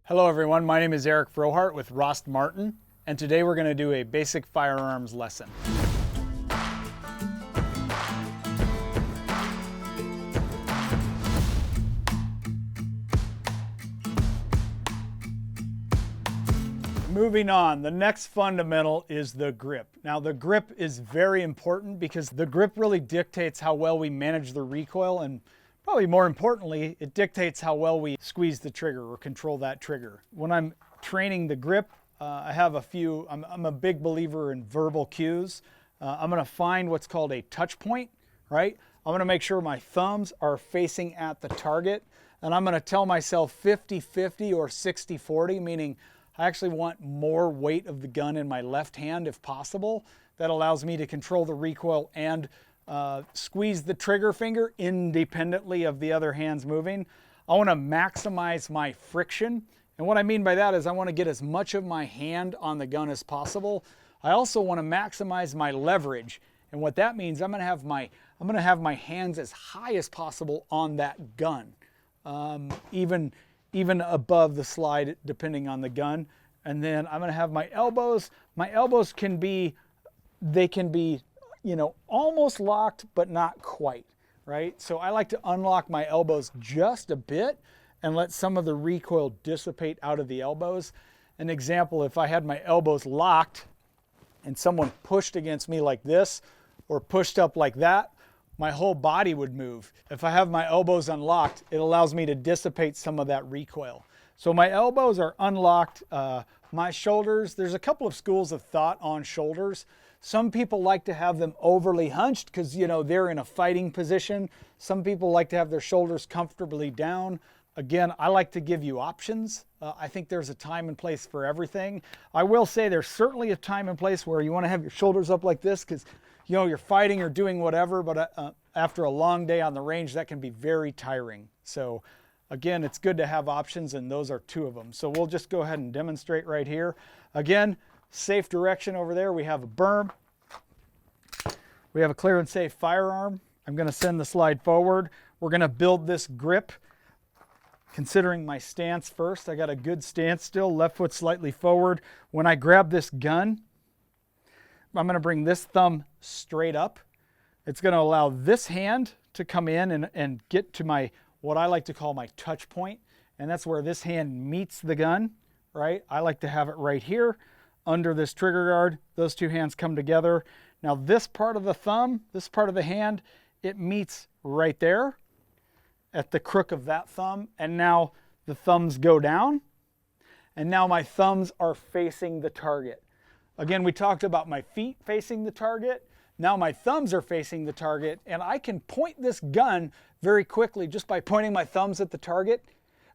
Hello everyone, my name is Eric Frohardt with Rost Martin, and today we're going to do a basic firearms lesson. Moving on, the next fundamental is the grip. Now the grip is very important because the grip really dictates how well we manage the recoil, and probably more importantly, it dictates how well we squeeze the trigger or control that trigger. When I'm training the grip, I have a few, I'm a big believer in verbal cues. I'm gonna find what's called a touch point, right? I'm gonna make sure my thumbs are facing at the target, and I'm gonna tell myself 50-50 or 60-40, meaning I actually want more weight of the gun in my left hand if possible. That allows me to control the recoil and squeeze the trigger finger independently of the other hands moving. I want to maximize my friction. And what I mean by that is I want to get as much of my hand on the gun as possible. I also want to maximize my leverage. And what that means, I'm going to have my hands as high as possible on that gun. Even above the slide, depending on the gun. And then I'm going to have my elbows. My elbows can be, almost locked, but not quite, right? So I like to unlock my elbows just a bit and let some of the recoil dissipate out of the elbows. An example, if I had my elbows locked and someone pushed against me like this or pushed up like that, my whole body would move. If I have my elbows unlocked, it allows me to dissipate some of that recoil. So my elbows are unlocked. My shoulders, there's a couple of schools of thought on shoulders. Some people like to have them overly hunched because, they're in a fighting position. Some people like to have their shoulders comfortably down. Again, I like to give you options. I think there's a time and place for everything. I will say there's certainly a time and place where you want to have your shoulders up like this because, you're fighting or doing whatever, but after a long day on the range, that can be very tiring. So again, it's good to have options, and those are two of them. So we'll just go ahead and demonstrate right here. Again, safe direction over there. We have a berm. We have a clear and safe firearm. I'm going to send the slide forward. We're going to build this grip. Considering my stance first, I got a good stance still, left foot slightly forward. When I grab this gun, I'm going to bring this thumb straight up. It's going to allow this hand to come in and get to what I like to call my touch point. And that's where this hand meets the gun, right? I like to have it right here under this trigger guard. Those two hands come together. Now this part of the thumb, this part of the hand, it meets right there at the crook of that thumb. And now the thumbs go down. And now my thumbs are facing the target. Again, we talked about my feet facing the target. Now my thumbs are facing the target, and I can point this gun very quickly just by pointing my thumbs at the target,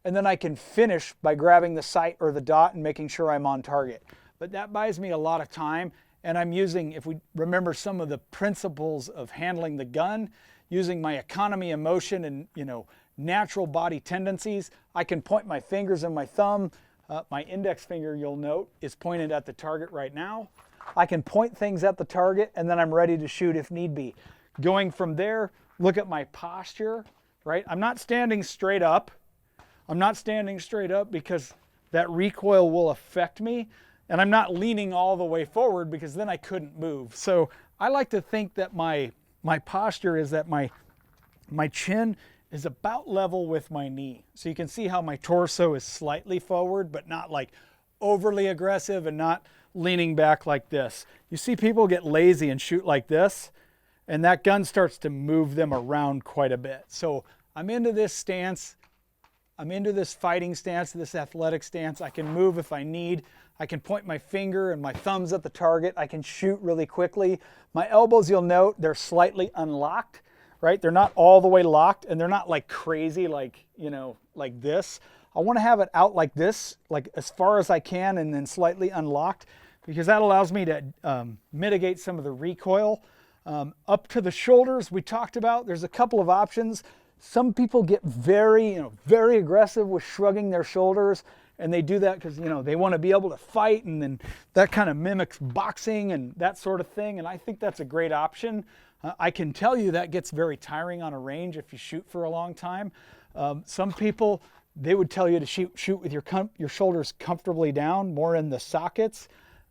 and then I can finish by grabbing the sight or the dot and making sure I'm on target. But that buys me a lot of time, and I'm using, if we remember some of the principles of handling the gun, using my economy of motion and natural body tendencies, I can point my fingers and my thumb. My index finger, you'll note, is pointed at the target right now. I can point things at the target, and then I'm ready to shoot if need be. Going from there, look at my posture, right? I'm not standing straight up. I'm not standing straight up because that recoil will affect me, and I'm not leaning all the way forward because then I couldn't move. So I like to think that my posture is that my chin is about level with my knee. So you can see how my torso is slightly forward, but not like overly aggressive and not leaning back like this. You see people get lazy and shoot like this, and that gun starts to move them around quite a bit. So I'm into this stance. I'm into this fighting stance, this athletic stance. I can move if I need. I can point my finger and my thumbs at the target. I can shoot really quickly. My elbows, you'll note, they're slightly unlocked, right? They're not all the way locked, and they're not like crazy like this. I want to have it out like this, like as far as I can, and then slightly unlocked, because that allows me to mitigate some of the recoil. Up to the shoulders, we talked about, there's a couple of options. Some people get very aggressive with shrugging their shoulders, and they do that because, they want to be able to fight, and then that kind of mimics boxing and that sort of thing, and I think that's a great option. I can tell you that gets very tiring on a range if you shoot for a long time. Some people They would tell you to shoot with your shoulders comfortably down, more in the sockets.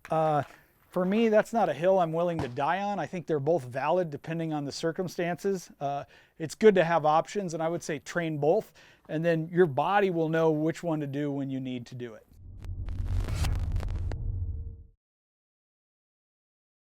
For me, that's not a hill I'm willing to die on. I think they're both valid depending on the circumstances. It's good to have options, and I would say train both, and then your body will know which one to do when you need to do it.